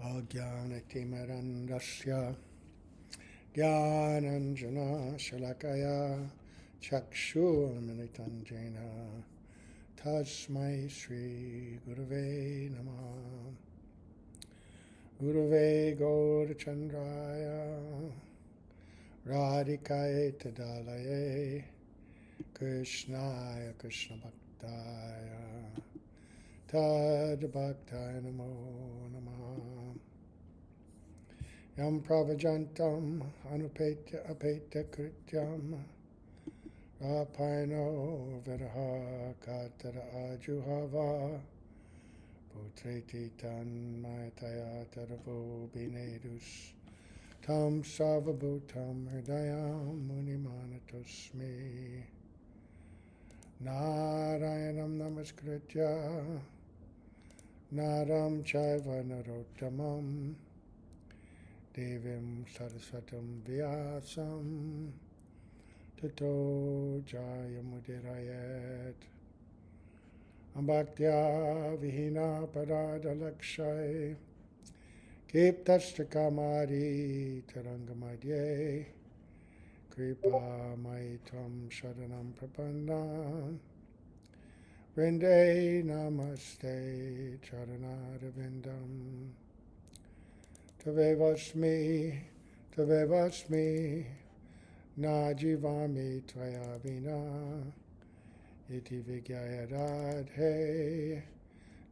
Ajnanatimirandasya Jnananjana Shalakaya Chakshurmilitanjena Tasmai Sri Gurave Namah. Gurave Gaurachandraya Radhikaye Tadalaye Krishnaya Krishna Bhaktaya Tad Bhaktaya Namo Namah. Yam Pravajantam Anupetya Apetya Krityam Rapaino Viraha Katara Ajuhava Putreti Tanmayataya Taravo Binedus Tam Savabhutam Hridayam Munimanatosmi Narayanam Namaskritya Naram Chaiva Narottamam Devim Saraswatam Vyasam Tato Jayamudirayat Ambhaktya Vihina Parada Lakshai Kiptashta Kamari Tarangamadye Kripa Maitvam Sharanam Prapanna Vrinde Namaste Charanarvindam Tavevasmi Najivami Tvaya Vina Iti Vigyaya Radhe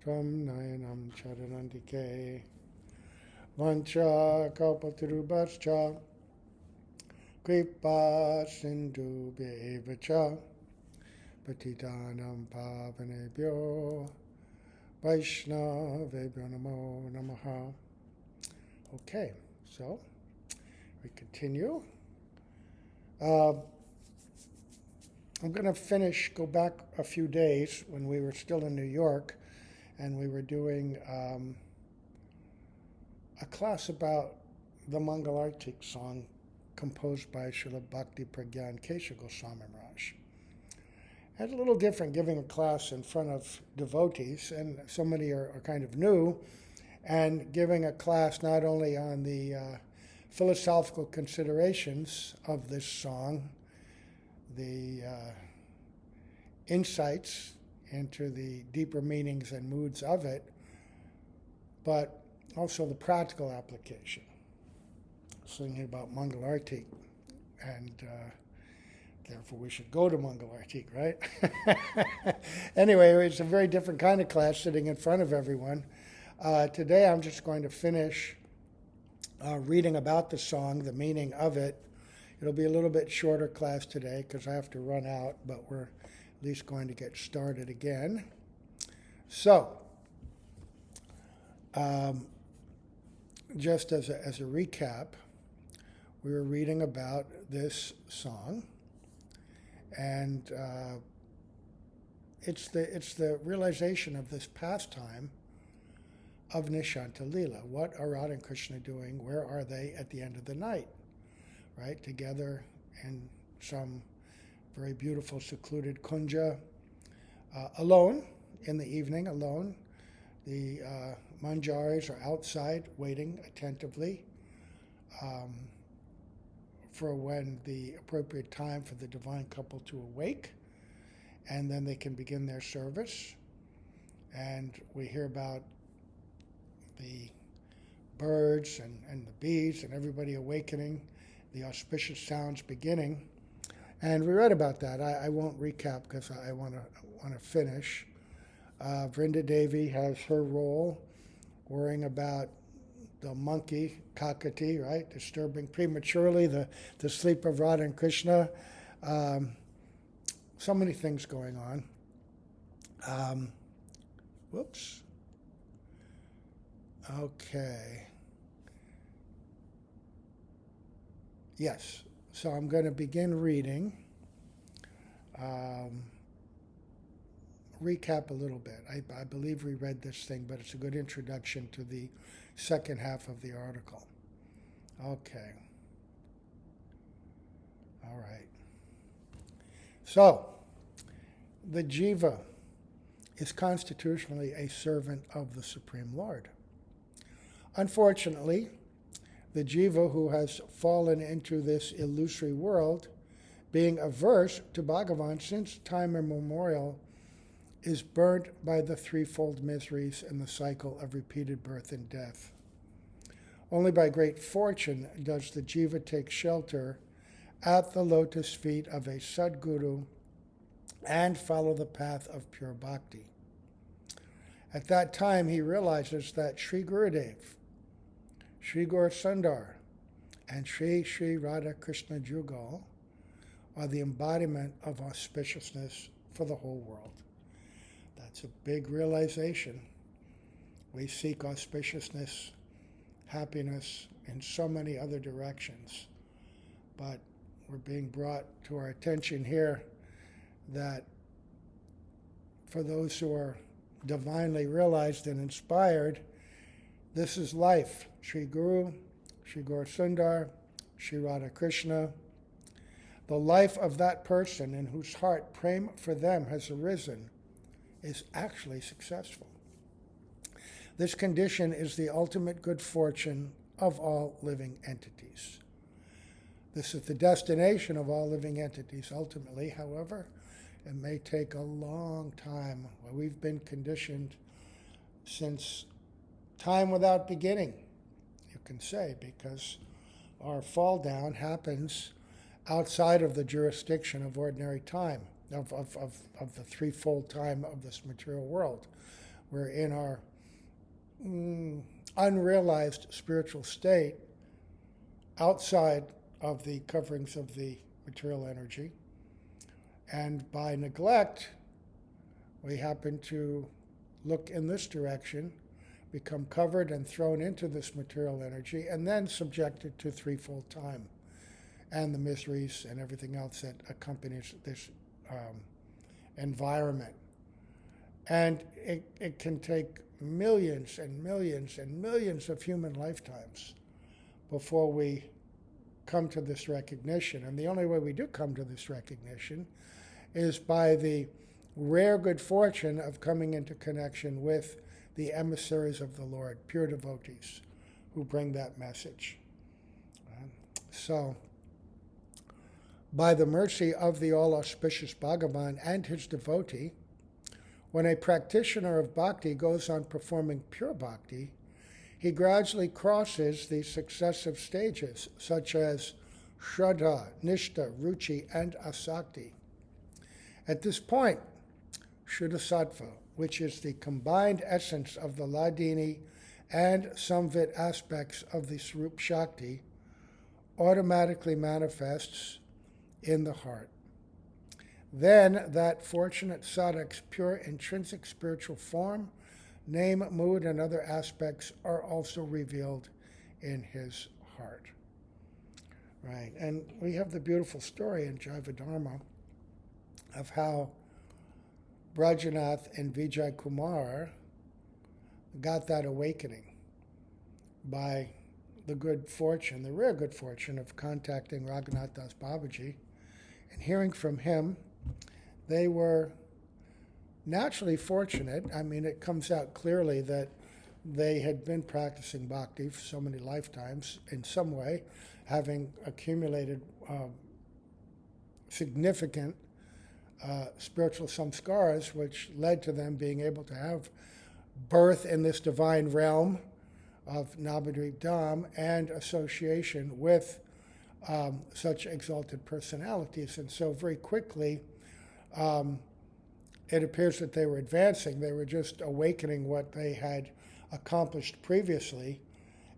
Tvam Nayanam Charanandike Vancha Kalpatarubhascha Kripa Sindhu Bevacha Patitanam Pavanebhyo Vaishnavebhyo Namo Namaha. Okay, so we continue. I'm going to go back a few days when we were still in New York, and we were doing a class about the Mangala song composed by Srila Bhaktiprajna Kesava Gosvami. It's a little different giving a class in front of devotees, and so many are kind of new, and giving a class not only on the philosophical considerations of this song, the insights into the deeper meanings and moods of it, but also the practical application. Singing about Mangala Arati, and therefore we should go to Mangala Arati, right? Anyway, it's a very different kind of class sitting in front of everyone. Today I'm just going to finish reading about the song, the meaning of it. It'll be a little bit shorter class today because I have to run out, but we're at least going to get started again. So, just as a recap, we were reading about this song, and it's the realization of this pastime of Nisanta Lila. What are Arati and Krishna doing? Where are they at the end of the night? Right, together in some very beautiful secluded kunja, alone in the evening, alone. The manjaris are outside waiting attentively for when the appropriate time for the divine couple to awake, and then they can begin their service. And we hear about the birds and the bees and everybody awakening, the auspicious sounds beginning, and we read about that. I won't recap because I want to finish. Vrinda Devi has her role, worrying about the monkey Kakati, right, disturbing prematurely the sleep of Radha and Krishna. So many things going on. Whoops. Okay. Yes, so I'm going to begin reading. Recap a little bit. I believe we read this thing, but it's a good introduction to the second half of the article. Okay. All right. So, the jiva is constitutionally a servant of the Supreme Lord. Unfortunately, the jiva who has fallen into this illusory world, being averse to Bhagavan since time immemorial, is burnt by the threefold miseries and the cycle of repeated birth and death. Only by great fortune does the jiva take shelter at the lotus feet of a Sadguru and follow the path of pure bhakti. At that time, he realizes that Sri Gurudev, Sri Gaur Sundar, and Sri Radha Krishna Jugal are the embodiment of auspiciousness for the whole world. That's a big realization. We seek auspiciousness, happiness in so many other directions, but we're being brought to our attention here that for those who are divinely realized and inspired, this is life. Sri Guru, Sri Gaur Sundar, Sri Radha Krishna. The life of that person in whose heart prema for them has arisen is actually successful. This condition is the ultimate good fortune of all living entities. This is the destination of all living entities ultimately. However, it may take a long time. Well, we've been conditioned since time without beginning, you can say, because our fall down happens outside of the jurisdiction of ordinary time, of the threefold time of this material world. We're in our unrealized spiritual state outside of the coverings of the material energy. And by neglect, we happen to look in this direction, become covered and thrown into this material energy, and then subjected to threefold time and the miseries and everything else that accompanies this environment. And it can take millions and millions and millions of human lifetimes before we come to this recognition. And the only way we do come to this recognition is by the rare good fortune of coming into connection with the emissaries of the Lord, pure devotees, who bring that message. So, by the mercy of the all-auspicious Bhagavan and his devotee, when a practitioner of bhakti goes on performing pure bhakti, he gradually crosses the successive stages, such as Shraddha, Nishtha, Ruchi, and Asakti. At this point, Shuddha Sattva, which is the combined essence of the Ladini and Samvit aspects of the Swarup Shakti, automatically manifests in the heart. Then that fortunate sadhak's pure intrinsic spiritual form, name, mood, and other aspects are also revealed in his heart. Right, and we have the beautiful story in Jaiva Dharma of how Brajanath and Vijay Kumar got that awakening by the good fortune, the rare good fortune of contacting Raghunath Das Babaji and hearing from him. They were naturally fortunate. I mean, it comes out clearly that they had been practicing bhakti for so many lifetimes in some way, having accumulated significant spiritual samskaras, which led to them being able to have birth in this divine realm of Navadvip Dham and association with such exalted personalities. And so very quickly, it appears that they were advancing. They were just awakening what they had accomplished previously.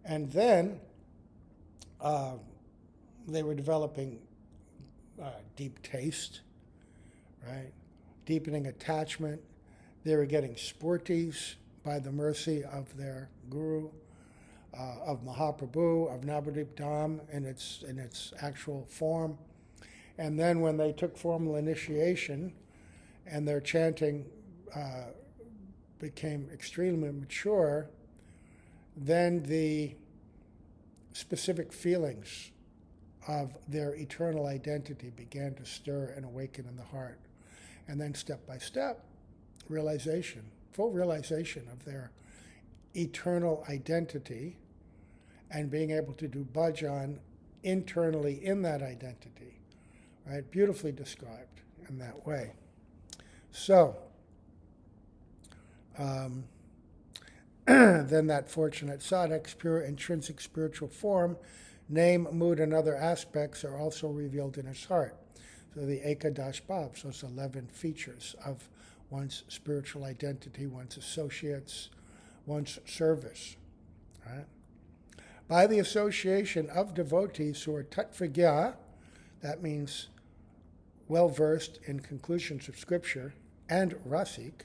And then they were developing deep taste, right? Deepening attachment. They were getting spurtis by the mercy of their guru, of Mahaprabhu, of Navadvip Dham in its actual form. And then when they took formal initiation and their chanting became extremely mature, then the specific feelings of their eternal identity began to stir and awaken in the heart. And then step by step, realization, full realization of their eternal identity and being able to do bhajan internally in that identity, right? Beautifully described in that way. So, then that fortunate sadhak's pure intrinsic spiritual form, name, mood, and other aspects are also revealed in his heart. So the Ekadash Bhav, those 11 features of one's spiritual identity, one's associates, one's service. Right? By the association of devotees who are tatvagya, that means well-versed in conclusions of scripture, and rasik,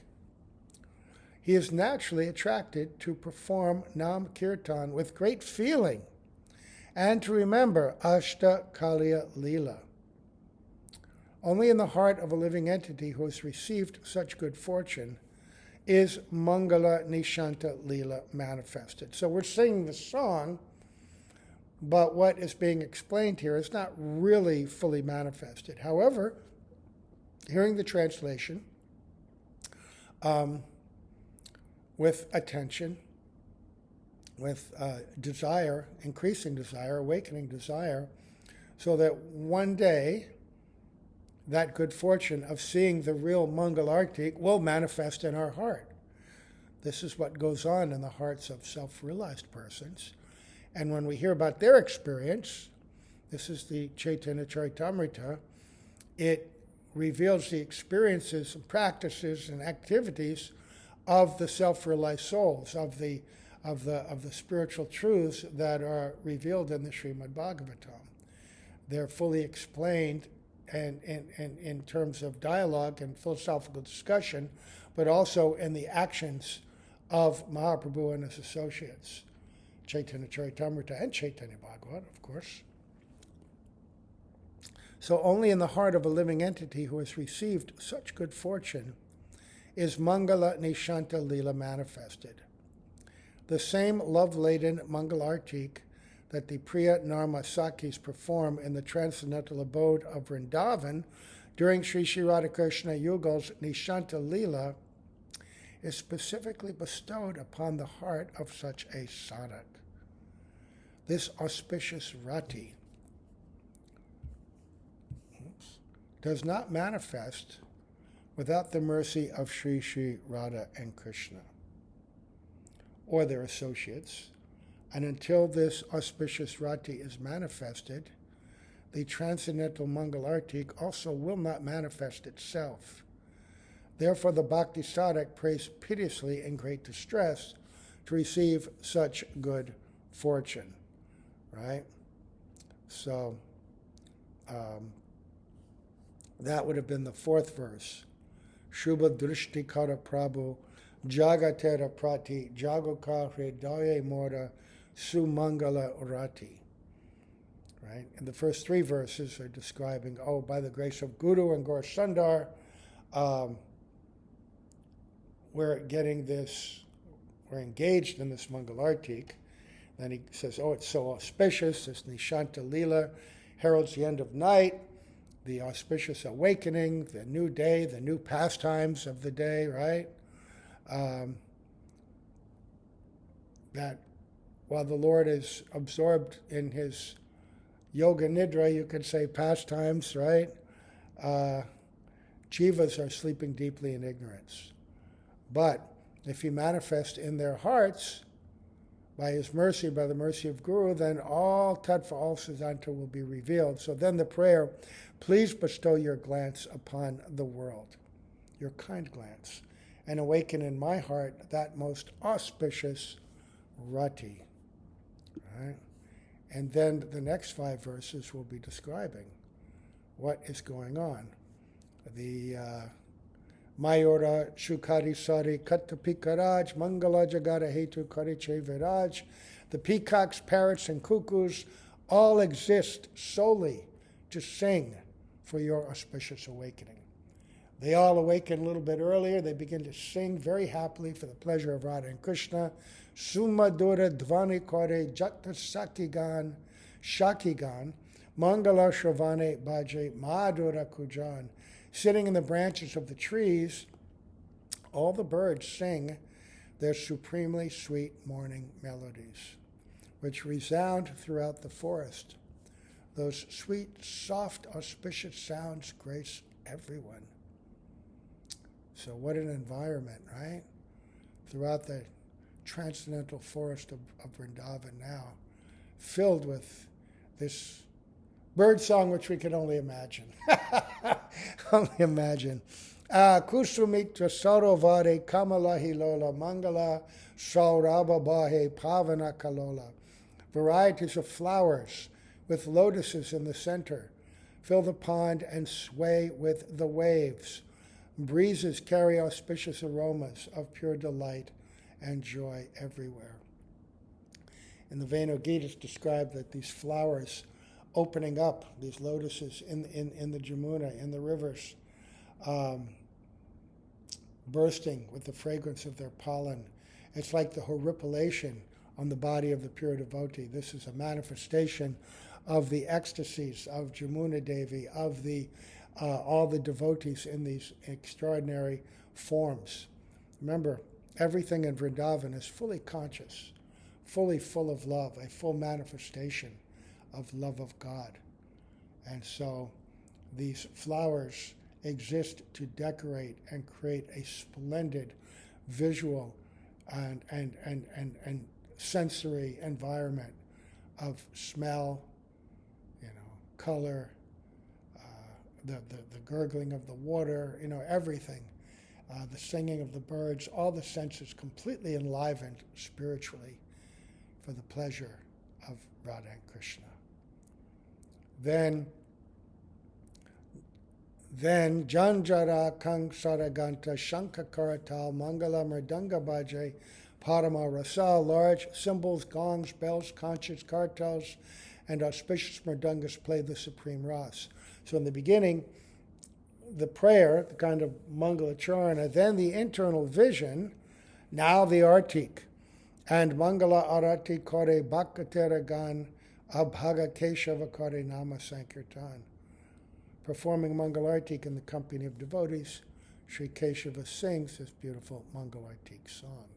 he is naturally attracted to perform Nam Kirtan with great feeling and to remember Ashta Kaliya Lila. Only in the heart of a living entity who has received such good fortune is Mangala Nisanta Lila manifested. So we're singing the song, but what is being explained here is not really fully manifested. However, hearing the translation with attention, with desire, increasing desire, awakening desire, so that one day that good fortune of seeing the real Mangalartik will manifest in our heart. This is what goes on in the hearts of self-realized persons. And when we hear about their experience, this is the Chaitanya Charitamrita, it reveals the experiences and practices and activities of the self-realized souls, of the spiritual truths that are revealed in the Srimad Bhagavatam. They're fully explained and in terms of dialogue and philosophical discussion, but also in the actions of Mahaprabhu and his associates, Chaitanya Charitamrita and Chaitanya Bhagavat, of course. So only in the heart of a living entity who has received such good fortune is Mangala Nishanta Lila manifested. The same love-laden Mangalartik that the Priya Narma Sakis perform in the transcendental abode of Vrindavan during Sri Sri Radhakrishna Yugal's Nishanta Lila is specifically bestowed upon the heart of such a sadhak. This auspicious rati does not manifest without the mercy of Sri Sri Radha and Krishna or their associates. And until this auspicious rati is manifested, the transcendental Mangalartik also will not manifest itself. Therefore, the Bhakti Sadhak prays piteously in great distress to receive such good fortune. Right? So, that would have been the fourth verse. Shubha Drishti Kara Prabhu Jagatera Prati Jagoka Hridaya Mora Sumangala Arati. Right? And the first three verses are describing, by the grace of Guru and Gaur Sundar, we're engaged in this Mangalartik. Then he says, it's so auspicious, this Nishanta Lila heralds the end of night, the auspicious awakening, the new day, the new pastimes of the day, right? That while the Lord is absorbed in his yoga nidra, you could say pastimes, right? Jivas are sleeping deeply in ignorance. But if he manifests in their hearts, by his mercy, by the mercy of Guru, then all Tattva, all Siddhanta will be revealed. So then the prayer, please bestow your glance upon the world, your kind glance, and awaken in my heart that most auspicious rati. Right? And then the next 5 verses will be describing what is going on. The Mayora Shukari Sari Kattapikaraj Mangala Jagara Hetu Kariche Viraj. The peacocks, parrots, and cuckoos all exist solely to sing for your auspicious awakening. They all awaken a little bit earlier. They begin to sing very happily for the pleasure of Radha and Krishna. Sumadura Dvani Kore Jatta Sakigan Shakigan Mangala Shravane Bhaje Madhura Kujan. Sitting in the branches of the trees, all the birds sing their supremely sweet morning melodies. which resound throughout the forest. Those sweet, soft, auspicious sounds grace everyone. So what an environment, right? Throughout the transcendental forest of Vrindavan now, filled with this bird song, which we can only imagine. Only imagine. Kusumitra Sarovare Kamala Hilola Mangala Saurabha Bahe Pavana Kalola. Varieties of flowers with lotuses in the center fill the pond and sway with the waves. Breezes carry auspicious aromas of pure delight and joy everywhere. In the Venu Gita, it's described that these flowers opening up, these lotuses in the Jamuna, in the rivers, bursting with the fragrance of their pollen. It's like the horripilation on the body of the pure devotee. This is a manifestation of the ecstasies of Jamuna Devi, of the all the devotees in these extraordinary forms. Remember, everything in Vrindavan is fully conscious, fully full of love, a full manifestation of love of God. And so these flowers exist to decorate and create a splendid visual and sensory environment of smell, color, the gurgling of the water, everything, the singing of the birds, all the senses completely enlivened spiritually for the pleasure of Radha and Krishna. Then Janjara Kang Saraganta Shankha Karatal Mangala Mridanga Bhaje Parama Rasa, large cymbals, gongs, bells, conches, kartals, and auspicious mridangas play the supreme ras. So in the beginning, the prayer, the kind of Mangala Charana, then the internal vision, now the Artik. And Mangala Arati Kore Bhakatera Gan Abhaga Kesava Kore Nama Sankirtan. Performing Mangalartik in the company of devotees, Sri Keshava sings this beautiful Mangalartik song.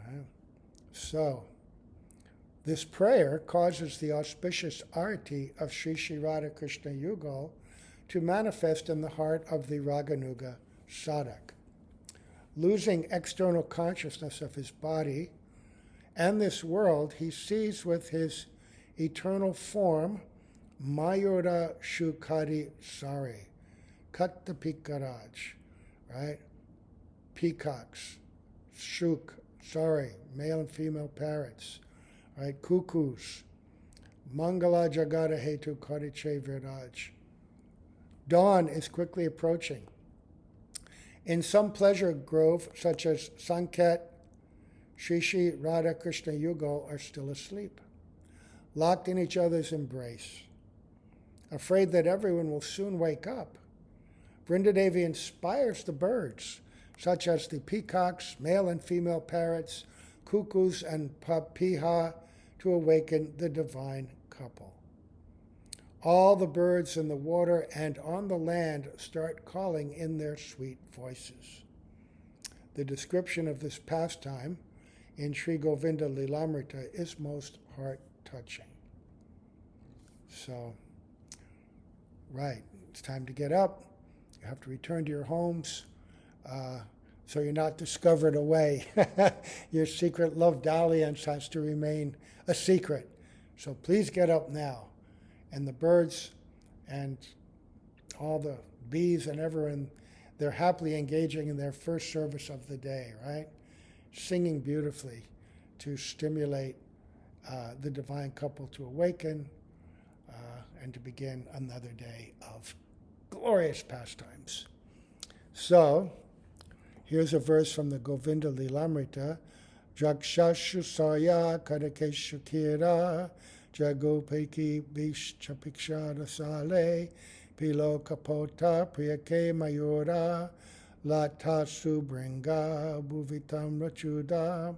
Right? So, this prayer causes the auspicious Arati of Sri Sri Radha Krishna Yugal to manifest in the heart of the Raganuga sadhak. Losing external consciousness of his body and this world, he sees with his eternal form Mayura Shukari Sari, Katta Pikaraj, right? Peacocks, Shuk, Sari, male and female parrots, right? Cuckoos, Mangala Jagata Hetu Kariche Viraj. Dawn is quickly approaching. In some pleasure grove, such as Sanket, Shri Radha Krishna Yugal are still asleep, locked in each other's embrace. Afraid that everyone will soon wake up, Vrindadevi inspires the birds, such as the peacocks, male and female parrots, cuckoos, and papiha, to awaken the divine couple. All the birds in the water and on the land start calling in their sweet voices. The description of this pastime in Sri Govinda Lilamrita is most heart-touching. So, right, it's time to get up. You have to return to your homes so you're not discovered away. Your secret love dalliance has to remain a secret. So please get up now. And the birds and all the bees and everyone, they're happily engaging in their first service of the day, right? Singing beautifully to stimulate the divine couple to awaken and to begin another day of glorious pastimes. So, here's a verse from the Govinda Lilamrita. Jakshashu Saya Kadakeshu Kira Jagopeki Bish Chapikshada Sale Pilo Kapota Priyake Mayura Lata Subringa Bhuvitam Rachuda.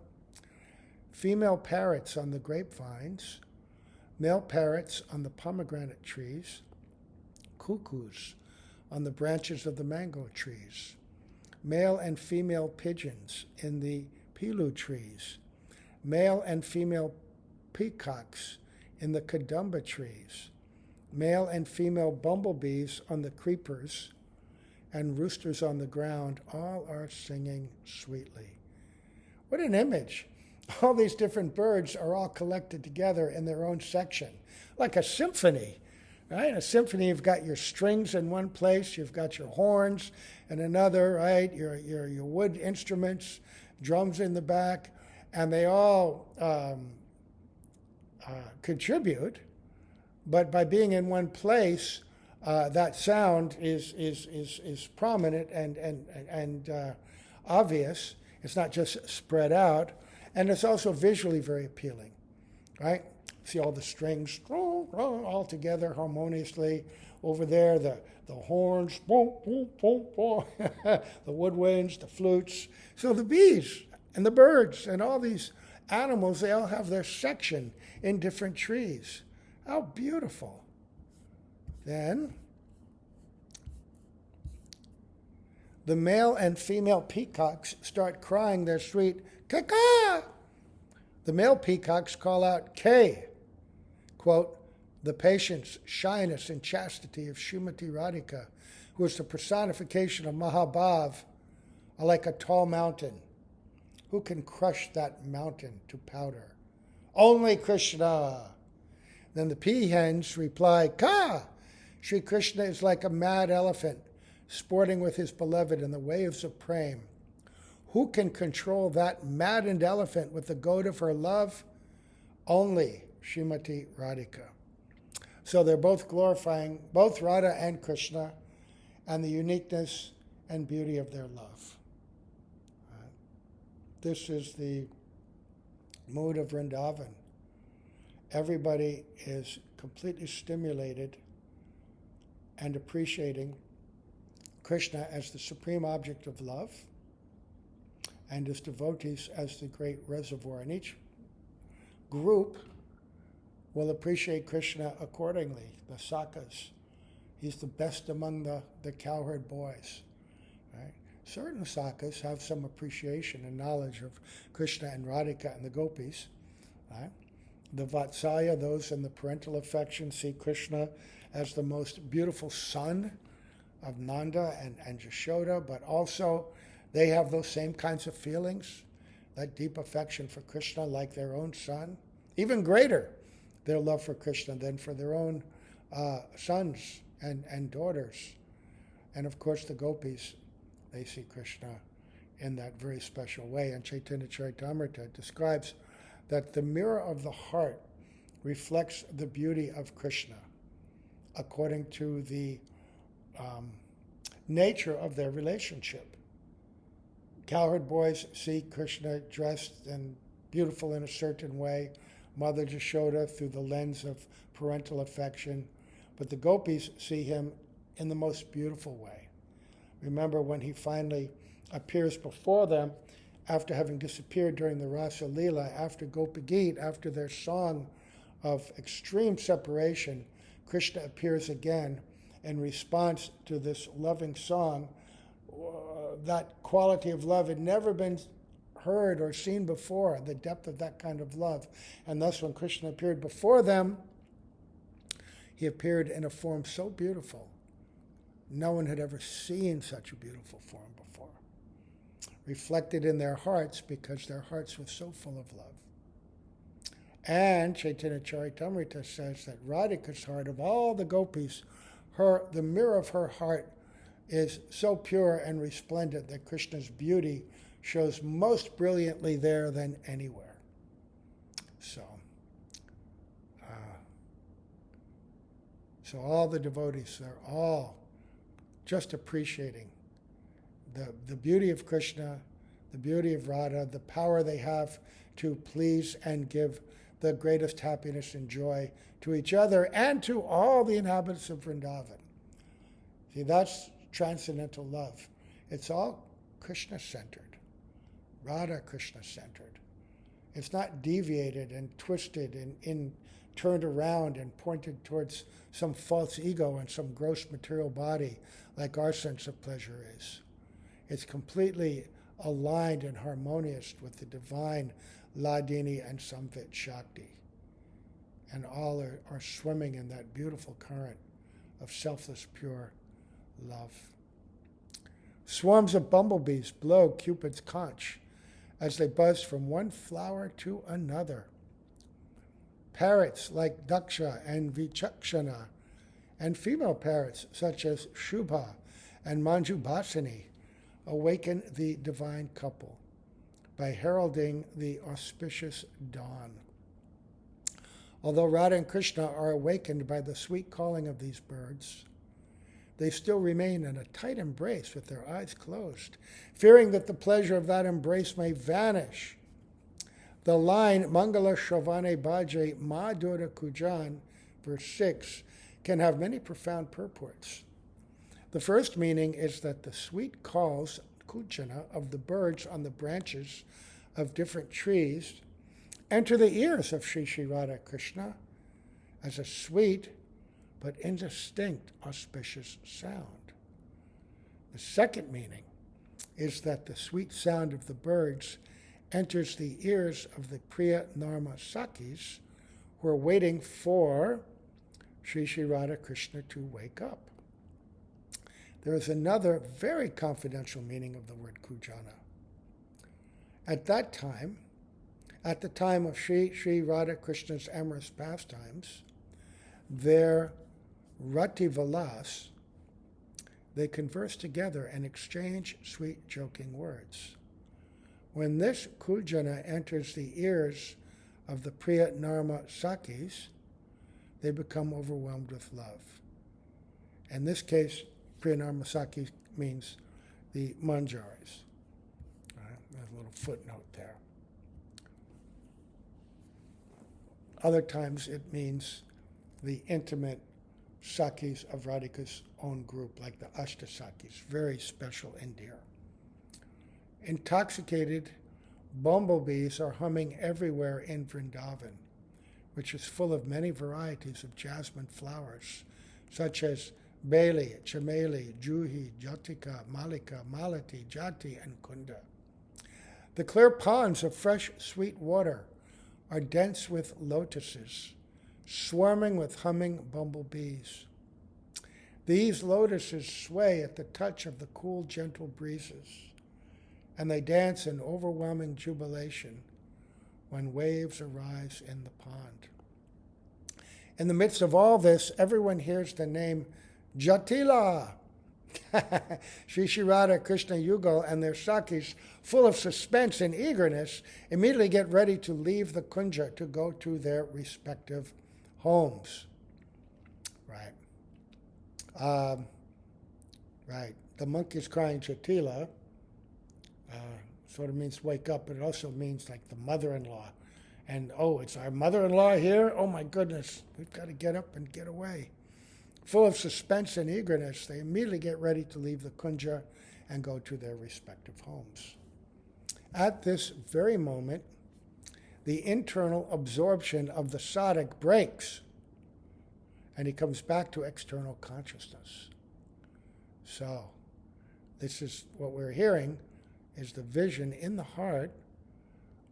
Female parrots on the grapevines, male parrots on the pomegranate trees, cuckoos on the branches of the mango trees, male and female pigeons in the pilu trees, male and female peacocks in the kadamba trees, male and female bumblebees on the creepers, and roosters on the ground, all are singing sweetly. What an image. All these different birds are all collected together in their own section, like a symphony. Right? In a symphony, you've got your strings in one place, you've got your horns in another, right? Your wood instruments, drums in the back, and they all contribute. But by being in one place, that sound is prominent and obvious. It's not just spread out, and it's also visually very appealing, right? See all the strings all together harmoniously. Over there, the horns, the woodwinds, the flutes. So the bees and the birds and all these animals, they all have their section in different trees. How beautiful. Then, the male and female peacocks start crying their sweet caw. The male peacocks call out K, quote, the patience, shyness, and chastity of Srimati Radhika, who is the personification of Mahabhav, are like a tall mountain. Who can crush that mountain to powder? Only Krishna. Then the peahens reply, Ka! Sri Krishna is like a mad elephant, sporting with his beloved in the waves of prema. Who can control that maddened elephant with the goad of her love? Only Srimati Radhika. So they're both glorifying both Radha and Krishna and the uniqueness and beauty of their love. This is the mood of Vrindavan. Everybody is completely stimulated and appreciating Krishna as the supreme object of love and his devotees as the great reservoir. And each group will appreciate Krishna accordingly. The Sakas, he's the best among the cowherd boys. Right? Certain Sakas have some appreciation and knowledge of Krishna and Radhika and the gopis. Right? The Vatsalya, those in the parental affection, see Krishna as the most beautiful son of Nanda and Yashoda, but also they have those same kinds of feelings, that deep affection for Krishna like their own son, even greater, their love for Krishna than for their own sons and daughters. And of course the gopis, they see Krishna in that very special way. And Chaitanya Charitamrita describes that the mirror of the heart reflects the beauty of Krishna according to the nature of their relationship. Cowherd boys see Krishna dressed and beautiful in a certain way, Mother Yashoda through the lens of parental affection, but the gopis see him in the most beautiful way. Remember when he finally appears before them after having disappeared during the Rasa Lila, after Gopi Geet, after their song of extreme separation, Krishna appears again in response to this loving song. That quality of love had never been heard or seen before, the depth of that kind of love. And thus when Krishna appeared before them, he appeared in a form so beautiful. No one had ever seen such a beautiful form before. Reflected in their hearts because their hearts were so full of love. And Chaitanya Charitamrita says that Radhika's heart, of all the gopis, the mirror of her heart is so pure and resplendent that Krishna's beauty shows most brilliantly there than anywhere. So all the devotees, they're all just appreciating the beauty of Krishna, the beauty of Radha, the power they have to please and give the greatest happiness and joy to each other and to all the inhabitants of Vrindavan. See, that's transcendental love. It's all Krishna-centered, Radha-Krishna-centered. It's not deviated and twisted and turned around and pointed towards some false ego and some gross material body like our sense of pleasure is. It's completely aligned and harmonious with the divine Ladini and Samvit Shakti. and all are swimming in that beautiful current of selfless, pure love. Swarms of bumblebees blow Cupid's conch as they buzz from one flower to another. Parrots like Daksha and Vichakshana, and female parrots such as Shubha and Manjubhasini awaken the divine couple by heralding the auspicious dawn. Although Radha and Krishna are awakened by the sweet calling of these birds, they still remain in a tight embrace with their eyes closed, fearing that the pleasure of that embrace may vanish. The line, Mangala Shravane Bhaje Madhura Kujan, verse 6, can have many profound purports. The first meaning is that the sweet calls, kujana, of the birds on the branches of different trees enter the ears of Sri Sri Radha Krishna as a sweet but indistinct auspicious sound. The second meaning is that the sweet sound of the birds enters the ears of the Priya Narma Sakis who are waiting for Sri Sri Radha Krishna to wake up. There is another very confidential meaning of the word kujana. At that time, at the time of Sri Sri Radha Krishna's amorous pastimes, their Rati Vilas, they converse together and exchange sweet joking words. When this kujana enters the ears of the Priya Narma Sakis, they become overwhelmed with love. In this case, Priya Narma Sakis means the manjaris. There's a little footnote there. Other times it means the intimate Sakis of Radhika's own group, like the Ashta Sakis, very special and dear. Intoxicated bumblebees are humming everywhere in Vrindavan, which is full of many varieties of jasmine flowers, such as Beli, Chameli, Juhi, Jatika, Malika, Malati, Jati, and Kunda. The clear ponds of fresh, sweet water are dense with lotuses, swarming with humming bumblebees. These lotuses sway at the touch of the cool, gentle breezes, and they dance in overwhelming jubilation when waves arise in the pond. In the midst of all this, everyone hears the name Jatila. Sri Sri Radha Krishna Yugal and their Sakis, full of suspense and eagerness, immediately get ready to leave the kunja to go to their respective homes. Right. The monkey's crying Jatila sort of means wake up, but it also means like the mother-in-law. And, oh, it's our mother-in-law here? Oh, my goodness, we've got to get up and get away. Full of suspense and eagerness, they immediately get ready to leave the kunja and go to their respective homes. At this very moment, the internal absorption of the sadhak breaks, and he comes back to external consciousness. So, this is what we're hearing, is the vision in the heart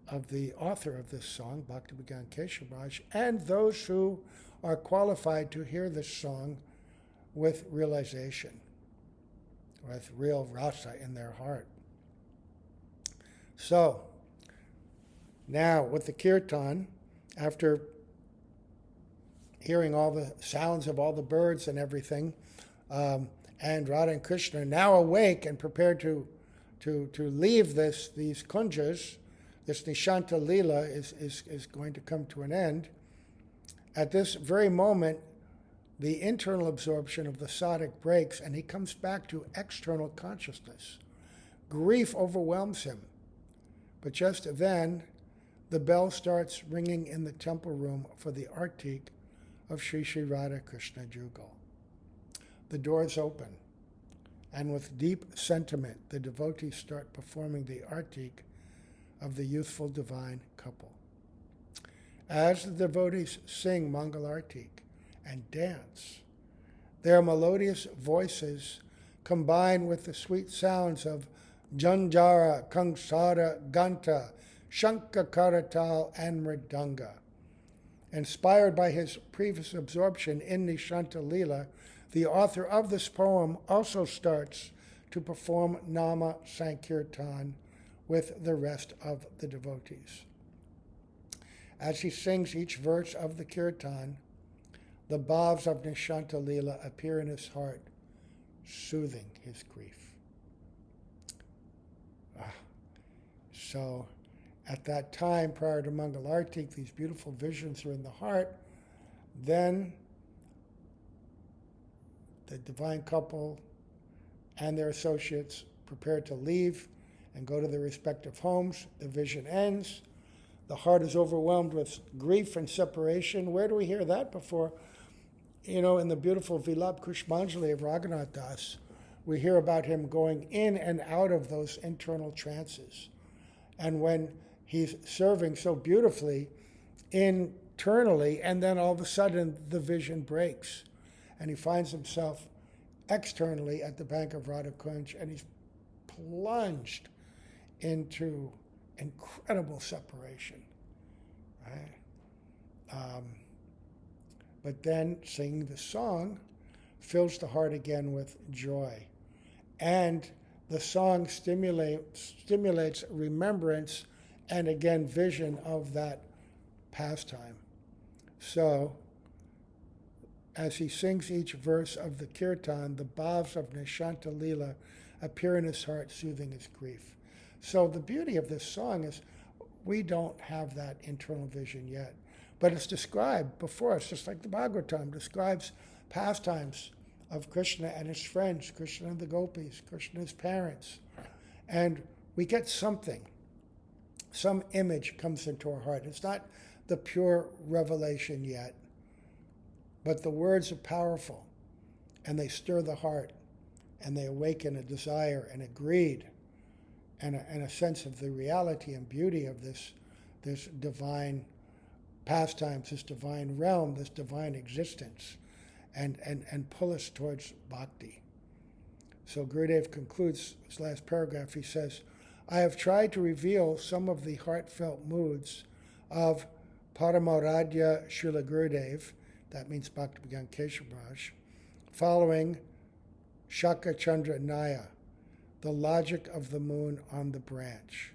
of the author of this song, Bhaktiprajna Kesava, and those who are qualified to hear this song with realization, with real rasa in their heart. So, now with the kirtan, after hearing all the sounds of all the birds and everything, and Radha and Krishna are now awake and prepared to leave these kunjas, this Nisanta Lila is going to come to an end. At this very moment, the internal absorption of the sadhak breaks, and he comes back to external consciousness. Grief overwhelms him. But just then, the bell starts ringing in the temple room for the Arati of Sri Sri Radha Krishna Jugal. The doors open, and with deep sentiment, the devotees start performing the Arati of the youthful divine couple. As the devotees sing Mangalarti and dance, their melodious voices combine with the sweet sounds of Janjara, Kangsara, Ganta, Shanka Karatal, and Mridanga. Inspired by his previous absorption in Nisanta Lila, the author of this poem also starts to perform Nama Sankirtan with the rest of the devotees. As he sings each verse of the kirtan, the bhavs of Nisanta Lila appear in his heart, soothing his grief. So at that time, prior to Mangala Arati, these beautiful visions are in the heart. Then the divine couple and their associates prepare to leave and go to their respective homes. The vision ends. The heart is overwhelmed with grief and separation. Where do we hear that before? In the beautiful Vilap Kushmanjali of Raghunath Das, we hear about him going in and out of those internal trances. And when he's serving so beautifully internally, and then all of a sudden the vision breaks, and he finds himself externally at the bank of Radha Kunj, and he's plunged into incredible separation. Right? But then singing the song fills the heart again with joy. And the song stimulates remembrance and again vision of that pastime. So, as he sings each verse of the kirtan, the bhavs of Nisanta Lila appear in his heart, soothing his grief. So the beauty of this song is we don't have that internal vision yet, but it's described before us, just like the Bhagavatam describes pastimes of Krishna and his friends, Krishna and the gopis, Krishna and his parents. And we get something. Some image comes into our heart. It's not the pure revelation yet, but the words are powerful, and they stir the heart, and they awaken a desire and a greed and a sense of the reality and beauty of this divine pastimes, this divine realm, this divine existence, and pull us towards bhakti. So Gurudev concludes his last paragraph. He says, I have tried to reveal some of the heartfelt moods of Paramaradhya Srila Gurudev, that means Bhaktiprajna Kesava, following Shaka Chandra Naya, the logic of the moon on the branch.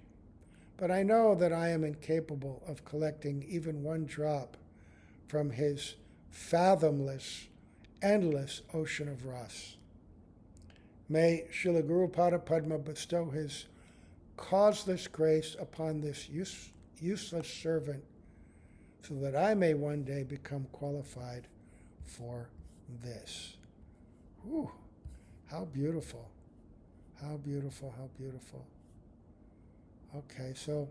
But I know that I am incapable of collecting even one drop from his fathomless, endless ocean of ras. May Srila Guru Pada Padma bestow his causeless grace upon this useless servant, so that I may one day become qualified for this. Whew, how beautiful. How beautiful, how beautiful. Okay, so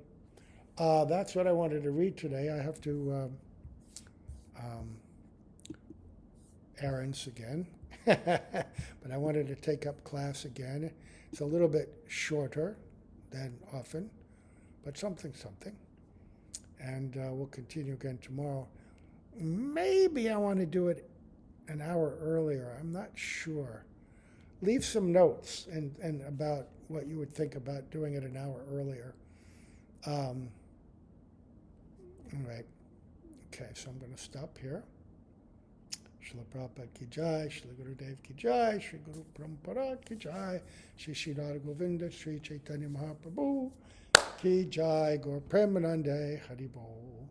that's what I wanted to read today. I have to errands again, but I wanted to take up class again. It's a little bit shorter than often, but something. And we'll continue again tomorrow. Maybe I want to do it an hour earlier. I'm not sure. Leave some notes and about what you would think about doing it an hour earlier. All right. Okay, so I'm going to stop here. Srila Prabhupada ki jai, Srila Gurudev ki jai, Sri Guru Parampara ki jai, Sri Sri Radha Govinda, Sri Chaitanya Mahaprabhu ki jai, Gaur Premanande, Hari Bol.